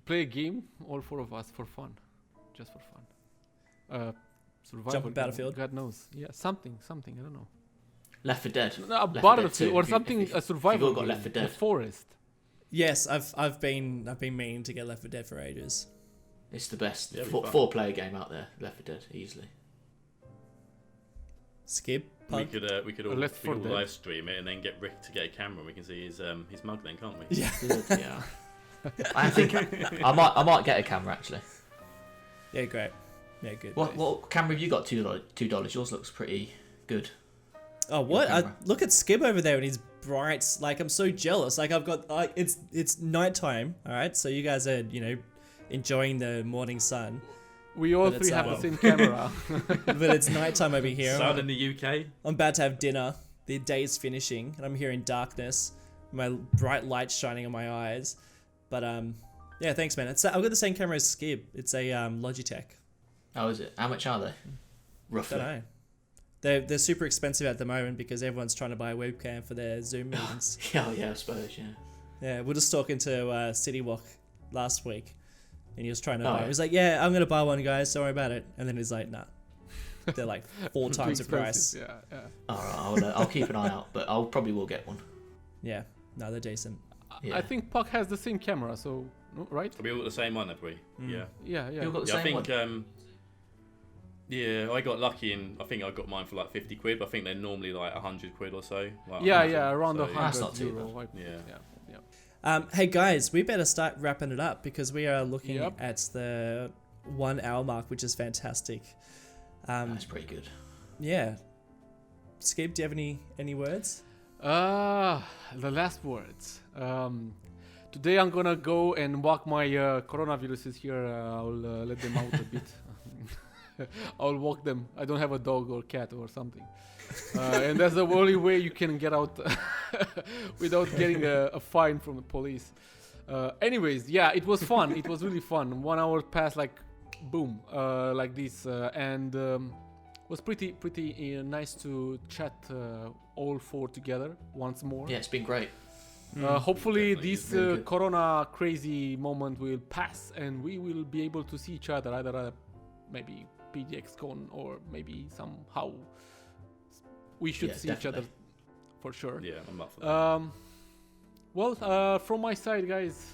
play a game, all four of us, for fun, just for fun. Survival. Jump in Battlefield. God knows. Yeah, something. I don't know. Left 4 Dead. No, a Left 4 Dead Battlefield 2, or if you- something. if A survival. you've all got game, Left 4 Dead. a forest. Yes, I've been meaning to get Left 4 Dead for ages. It's the best Yeah, it'd be fun. 4-player game out there. Left 4 Dead, easily. Skip. We Pug. could all, Left 4 Dead. live stream it and then get Rick to get a camera and we can see his mug then, can't we? Yeah. Good, yeah. I think I might get a camera actually. Yeah, great. Yeah, good. What camera have you got? $2. Yours looks pretty good. Oh, what? camera. Look at Skib over there and his brights. I'm so jealous. I've got it's nighttime. All right, so you guys are enjoying the morning sun, We all But three it's, have the same camera. but it's nighttime over here. Sun in the UK. I'm about to have dinner. The day is finishing, and I'm here in darkness. My bright light shining on my eyes. But yeah, thanks, man. I've got the same camera as Skib. It's a Logitech. Oh, is it? How much are they? Don't Roughly. know. They're super expensive at the moment because everyone's trying to buy a webcam for their Zoom meetings. Oh yeah, I suppose. Yeah. Yeah, we're just talking to City Walk last week, and he was trying to Oh, buy. yeah. He was like, "Yeah, I'm gonna buy one, guys. Don't worry about it." And then he's like, "Nah, they're like 4 Too times the price." expensive, Yeah. All right, I'll keep an eye out, but I'll probably will get one. Yeah, no, they're decent. Yeah. I think Puck has the same camera, so no, right? Are we all got the same one, have we? Mm. Yeah. Yeah. You've got the Yeah, I same think. one. Yeah, I got lucky and I think I got mine for 50 quid. But I think they're normally 100 quid or so. Yeah, around so, 100 That's not too euro. bad. Yeah. Hey guys, we better start wrapping it up because we are looking Yep. at the 1 hour mark, which is fantastic. That's pretty good. Yeah. Skip, do you have any words? The last words. Today I'm gonna go and walk my coronaviruses here. I'll let them out a bit. I'll walk them. I don't have a dog or cat or something. And that's the only way you can get out without getting a fine from the police. Anyways, yeah, it was fun. It was really fun. 1 hour passed boom, like this. And was pretty nice to chat all 4 together once more. Yeah, it's been great. Hopefully Definitely, this it's really good. corona crazy moment will pass and we will be able to see each other either at maybe PDXCon or maybe somehow we should Yeah, see each other definitely. for sure. Yeah, I'm up for that. Well, from my side, guys,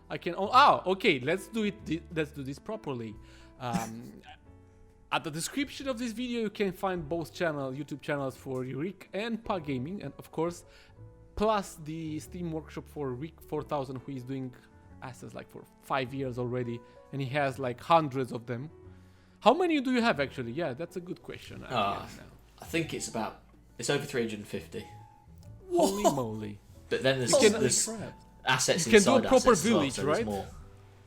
I can. Okay. Let's do it. Let's do this properly. At the description of this video, you can find both YouTube channels for Rik and PugGaming, and of course, plus the Steam workshop for Rik4000, who is doing assets like for 5 years already, and he has like hundreds of them. How many do you have actually? Yeah, that's a good question. I think it's over 350. Holy moly! But then there's Holy crap. assets You can do inside a proper assets as well, village, so there's right? more.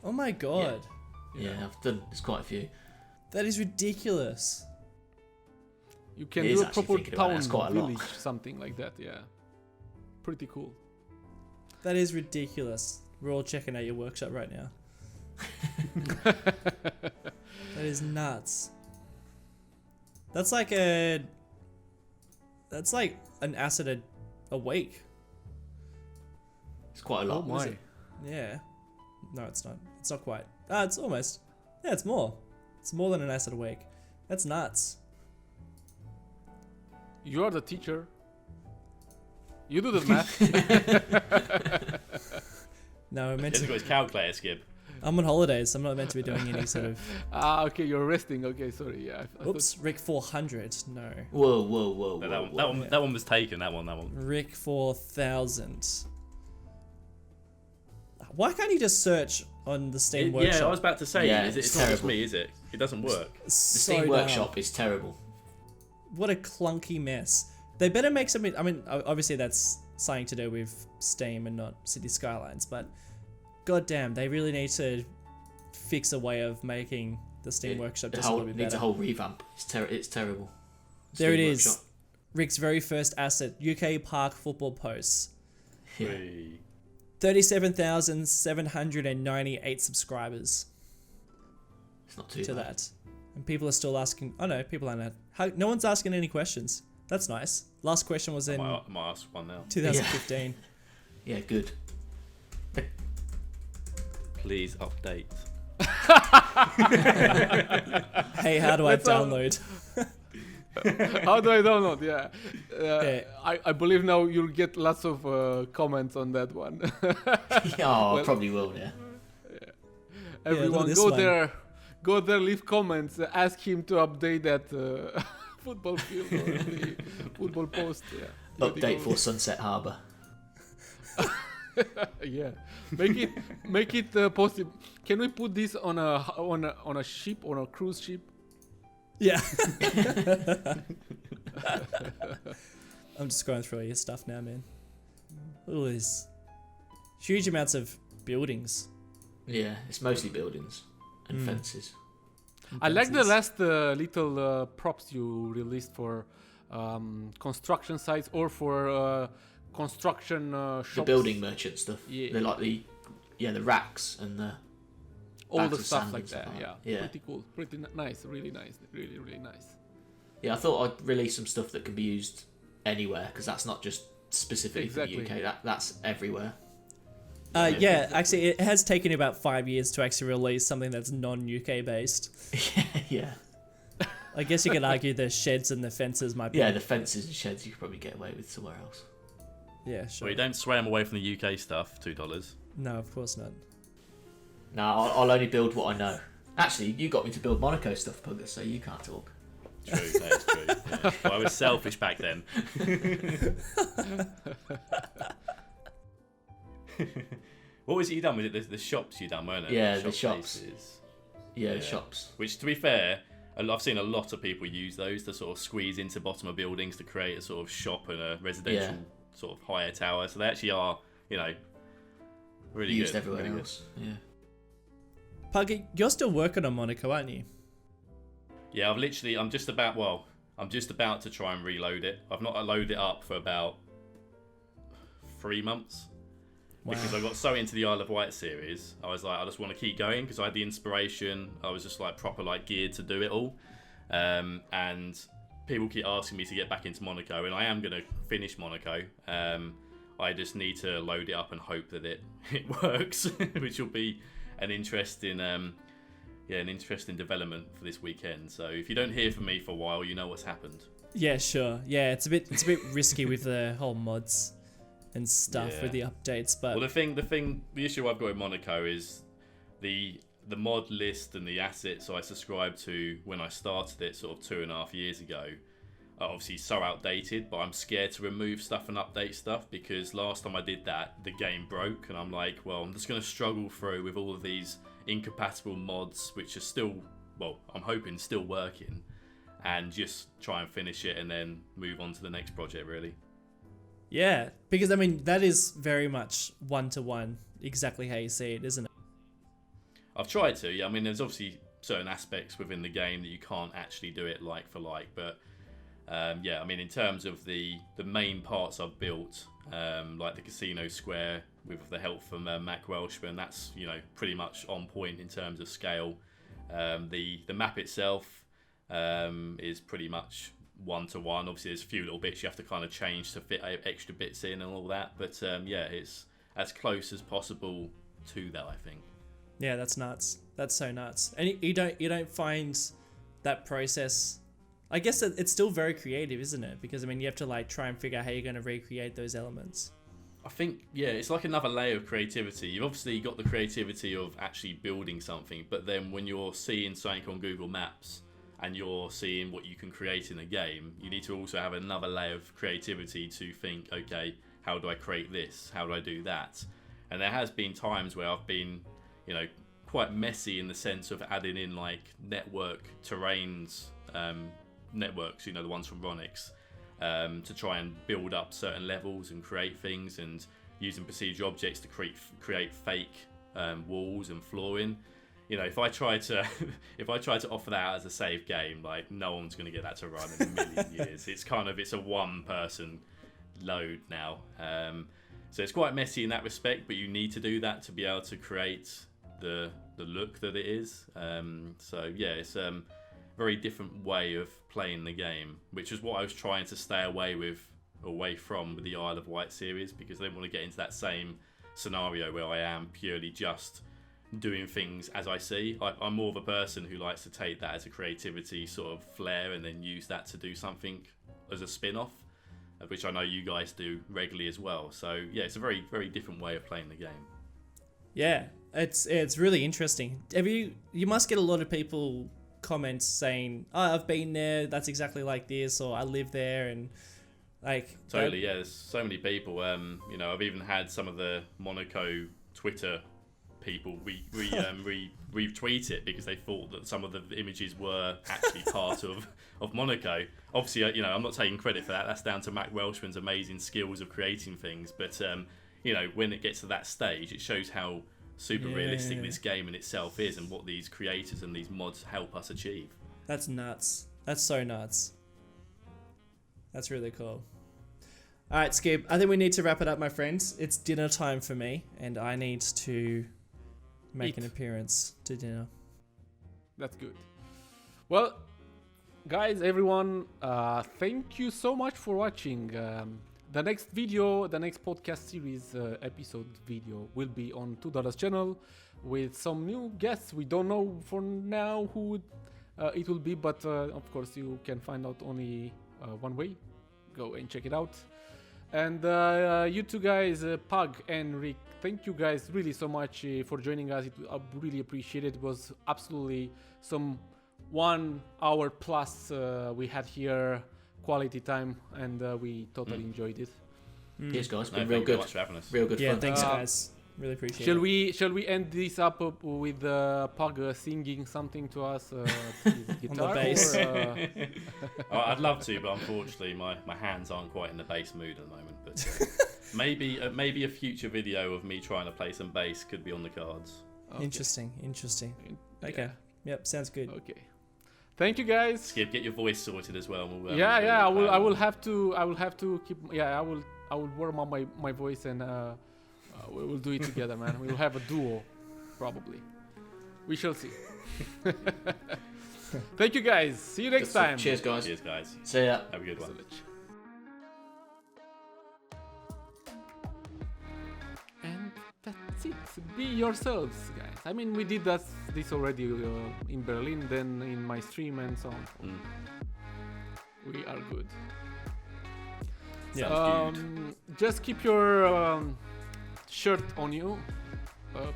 Oh my god. Yeah, I've done. There's quite a few. That is ridiculous. You can It is do a actually proper thinking about it, town that's quite a lot. village, something like that. Yeah, pretty cool. That is ridiculous. We're all checking out your workshop right now. That is nuts. That's like an asset a week. It's quite a lot. Oh my! Is it? Yeah. No, it's not. It's not quite. It's almost. Yeah, it's more. It's more than an asset a week. That's nuts. You are the teacher. You do the math. No, I'm meant He's got to. his calculator, Skib. I'm on holidays. I'm not meant to be doing any sort of. Okay, you're resting. Okay, sorry. Yeah. I thought- Oops, Rik4000. No. Whoa. No, that one was taken. That one. Rik4000. Why can't you just search on the Steam Workshop? Yeah, I was about to say. Yeah, it's it's not just terrible. me, is it? It doesn't work. The Steam Workshop is terrible. What a clunky mess. They better make something. I mean, obviously that's something to do with Steam and not City Skylines, but goddamn, they really need to fix a way of making the Steam Workshop just a little bit Needs a better. whole revamp. It's terrible. There Steam it is. Workshop. Rick's very first asset, UK Park football posts. Yeah. Whee. 37,798 subscribers It's not too to bad. that. And people are still asking. Oh no, people aren't. No one's asking any questions. That's nice. Last question was in I might ask one now. 2015. Yeah, good. Please update. Hey, how do I That's all. download? How do I download? Yeah. Yeah. I believe now you'll get lots of comments on that one. Oh, I probably will. Yeah. Everyone, this go one. there. Go there, leave comments. Ask him to update that football field or the football post. Yeah. Update for Sunset Harbour. Yeah. Make it possible. Can we put this on a ship, on a cruise ship? Yeah. I'm just going through all your stuff now, man. All these huge amounts of buildings. Yeah, it's mostly buildings and fences. I like the fences. last little props you released for construction sites or for construction shops. The building merchant stuff. Yeah. They're like the racks and the All bags the of stuff sand like and stuff that. like Yeah. that. Yeah. Pretty cool. Pretty nice. Really nice. Really, really nice. Yeah, I thought I'd release some stuff that can be used anywhere because that's not just specifically Exactly. for the UK. That's everywhere. Yeah, actually, it has taken about 5 years to actually release something that's non-UK based. Yeah. I guess you could argue the sheds and the fences might be. Yeah, the fences and sheds you could probably get away with somewhere else. Yeah, sure. Well, you don't sway them away from the UK stuff. $2. No, of course not. No, I'll only build what I know. Actually, you got me to build Monaco stuff, Pugger, so you can't talk. True, that is true. Yeah. Well, I was selfish back then. What was it you done? Was it the shops you done, weren't it? Yeah, the Shop shops. places. Yeah, Yeah. shops. Which, to be fair, I've seen a lot of people use those to sort of squeeze into bottom of buildings to create a sort of shop and a residential sort of higher tower. So they actually are, really Used good. everywhere really else. Yeah. Puggy, you're still working on Monaco, aren't you? Yeah, I'm just about to try and reload it. I've not loaded it up for about 3 months. Wow. Because I got so into the Isle of Wight series, I was like, I just want to keep going because I had the inspiration. I was just like proper like geared to do it all, and people keep asking me to get back into Monaco, and I am going to finish Monaco. I just need to load it up and hope that it works, which will be an interesting development for this weekend. So if you don't hear from me for a while, you know what's happened. Yeah, sure. Yeah, it's a bit risky with the whole mods and stuff Yeah. with the updates, but Well, the issue I've got with Monaco is the mod list and the assets I subscribed to when I started it sort of 2.5 years ago are obviously so outdated, but I'm scared to remove stuff and update stuff because last time I did that, the game broke, and I'm like, well, I'm just going to struggle through with all of these incompatible mods, which are still, well, I'm hoping still working, and just try and finish it and then move on to the next project, really. Yeah, because I mean, that is very much one-to-one, exactly how you see it, isn't it? I've tried to, yeah. I mean, there's obviously certain aspects within the game that you can't actually do it like for like, but yeah, I mean, in terms of the main parts I've built, like the casino square with the help from Mac Welshman, that's, you know, pretty much on point in terms of scale. The map itself is pretty much one-to-one. Obviously, there's a few little bits you have to kind of change to fit extra bits in and all that, but yeah, it's as close as possible to that, I think. Yeah, that's nuts. That's so nuts. And you don't find that process. I guess it's still very creative, isn't it? Because I mean, you have to like try and figure out how you're going to recreate those elements. I think, yeah, it's like another layer of creativity. You've obviously got the creativity of actually building something, but then when you're seeing something on Google Maps and you're seeing what you can create in a game, you need to also have another layer of creativity to think, okay, how do I create this? How do I do that? And there has been times where I've been, you know, quite messy in the sense of adding in like network terrains, networks, you know, the ones from Ronix, to try and build up certain levels and create things, and using procedural objects to create fake walls and flooring. You know, if I try to offer that out as a save game, like no one's going to get that to run in a million years. It's a one-person load now, so it's quite messy in that respect. But you need to do that to be able to create the look that it is. So yeah, it's very different way of playing the game, which is what I was trying to stay away from with the Isle of Wight series, because I didn't want to get into that same scenario where I am purely just doing things as I see. I'm more of a person who likes to take that as a creativity sort of flair and then use that to do something as a spin-off, which I know you guys do regularly as well. So yeah, it's a very, very different way of playing the game. Yeah, it's really interesting. You must get a lot of people comments saying, "Oh, I've been there. That's exactly like this," or "I live there," and like totally. Yeah, there's so many people. You know, I've even had some of the Monaco Twitter people retweet it because they thought that some of the images were actually part of Monaco. Obviously, you know, I'm not taking credit for that. That's down to Mac Welshman's amazing skills of creating things. But you know, when it gets to that stage, it shows how super realistic this game in itself is, and what these creators and these mods help us achieve. That's nuts. That's so nuts. That's really cool. All right, Skib, I think we need to wrap it up, my friends. It's dinner time for me, and I need to make an appearance to dinner. That's good. Well, guys, everyone, thank you so much for watching. The next video, the next podcast series episode video will be on $2 channel with some new guests. We don't know for now who it will be, but of course you can find out only one way. Go and check it out. And you two guys, Pug and Rik, thank you guys really so much for joining us. I really appreciate it. It was absolutely some 1 hour plus we had here. Quality time, and we totally enjoyed it. Yes, guys, been Thank real you good. very much for having us. Real good Yeah, fun. thanks guys. Really appreciate Shall it. Shall we end this up with Pug singing something to us? His guitar, bass. or, I'd love to, but unfortunately my hands aren't quite in the bass mood at the moment. But maybe a future video of me trying to play some bass could be on the cards. Okay. Interesting. Okay. Yeah. Yep, sounds good. Okay. Thank you, guys. Skib, get your voice sorted as well. And we'll, I we'll will have to keep. Yeah, I will warm up my voice, and we will do it together, man. We will have a duo, probably. We shall see. Thank you, guys. See you next time. Cheers, guys. Cheers, guys. See ya. Have a good one. And that's it. Be yourselves, guys. I mean, we did this already in Berlin, then in my stream and so on. We are good. Sounds good. Just keep your shirt on you,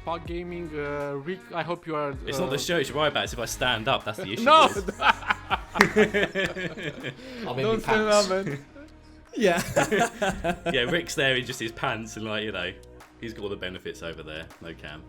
PugGaming, Rik. I hope you are. It's not the show. It's right back. It's if I stand up, that's the issue. No, I'm in don't my stand up, pants. man. Yeah. Yeah, Rick's there in just his pants and like, you know, he's got all the benefits over there. No cam.